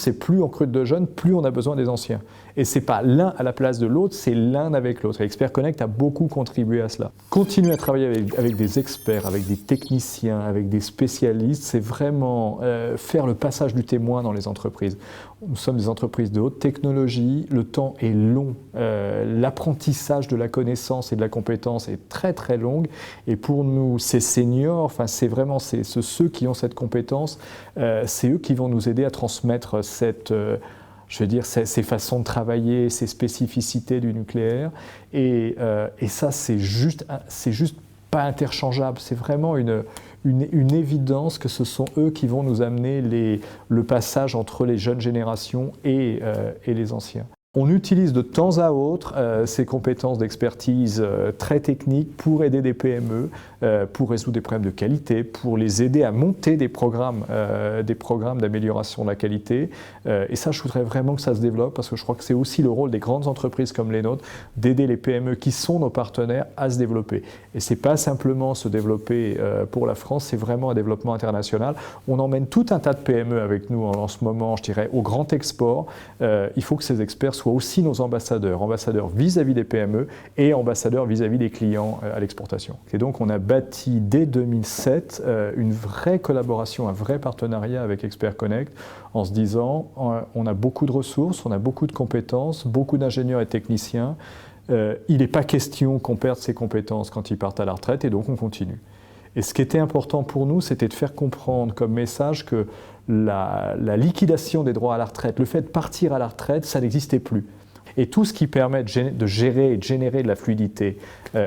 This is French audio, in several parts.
c'est plus on recrute de jeunes, plus on a besoin des anciens. Et ce n'est pas l'un à la place de l'autre, c'est l'un avec l'autre. Expert Connect a beaucoup contribué à cela. Continuer à travailler avec des experts, avec des techniciens, avec des spécialistes, c'est vraiment faire le passage du témoin dans les entreprises. Nous sommes des entreprises de haute technologie, le temps est long, l'apprentissage de la connaissance et de la compétence est très très long. Et pour nous, ces seniors, enfin, c'est vraiment ceux qui ont cette compétence, c'est eux qui vont nous aider à transmettre ces façons de travailler, ces spécificités du nucléaire. Et ça, c'est juste pas interchangeable. C'est vraiment une évidence que ce sont eux qui vont nous amener le passage entre les jeunes générations et les anciens. On utilise de temps à autre ces compétences d'expertise très techniques pour aider des PME, pour résoudre des problèmes de qualité, pour les aider à monter des programmes d'amélioration de la qualité. Et ça, je voudrais vraiment que ça se développe parce que je crois que c'est aussi le rôle des grandes entreprises comme les nôtres d'aider les PME qui sont nos partenaires à se développer. Et ce n'est pas simplement se développer pour la France, c'est vraiment un développement international. On emmène tout un tas de PME avec nous en ce moment, je dirais, au grand export. Il faut que ces experts soient aussi nos ambassadeurs vis-à-vis des PME et ambassadeurs vis-à-vis des clients à l'exportation. Et donc on a bâti dès 2007 une vraie collaboration, un vrai partenariat avec Expert Connect en se disant on a beaucoup de ressources, on a beaucoup de compétences, beaucoup d'ingénieurs et techniciens. Il n'est pas question qu'on perde ces compétences quand ils partent à la retraite et donc on continue. Et ce qui était important pour nous, c'était de faire comprendre comme message que la liquidation des droits à la retraite, le fait de partir à la retraite, ça n'existait plus. Et tout ce qui permet de gérer et de générer de la fluidité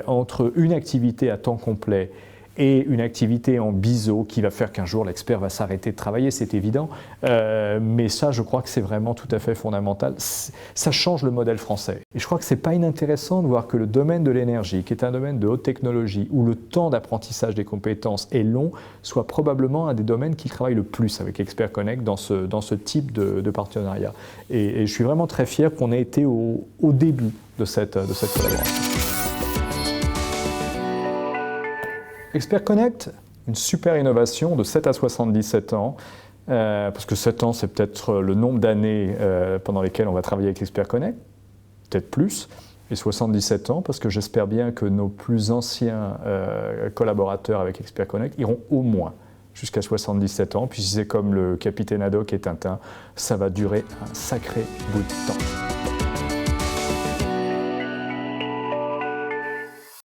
entre une activité à temps complet et une activité en biseau qui va faire qu'un jour l'expert va s'arrêter de travailler, c'est évident. Mais ça, je crois que c'est vraiment tout à fait fondamental. Ça change le modèle français. Et je crois que ce n'est pas inintéressant de voir que le domaine de l'énergie, qui est un domaine de haute technologie, où le temps d'apprentissage des compétences est long, soit probablement un des domaines qui travaille le plus avec Expert Connect dans ce type de partenariat. Et je suis vraiment très fier qu'on ait été au début de cette collaboration. Expert Connect, une super innovation de 7 à 77 ans, parce que 7 ans, c'est peut-être le nombre d'années pendant lesquelles on va travailler avec Expert Connect, peut-être plus, et 77 ans, parce que j'espère bien que nos plus anciens collaborateurs avec Expert Connect iront au moins jusqu'à 77 ans, puis si c'est comme le capitaine Haddock et Tintin, ça va durer un sacré bout de temps.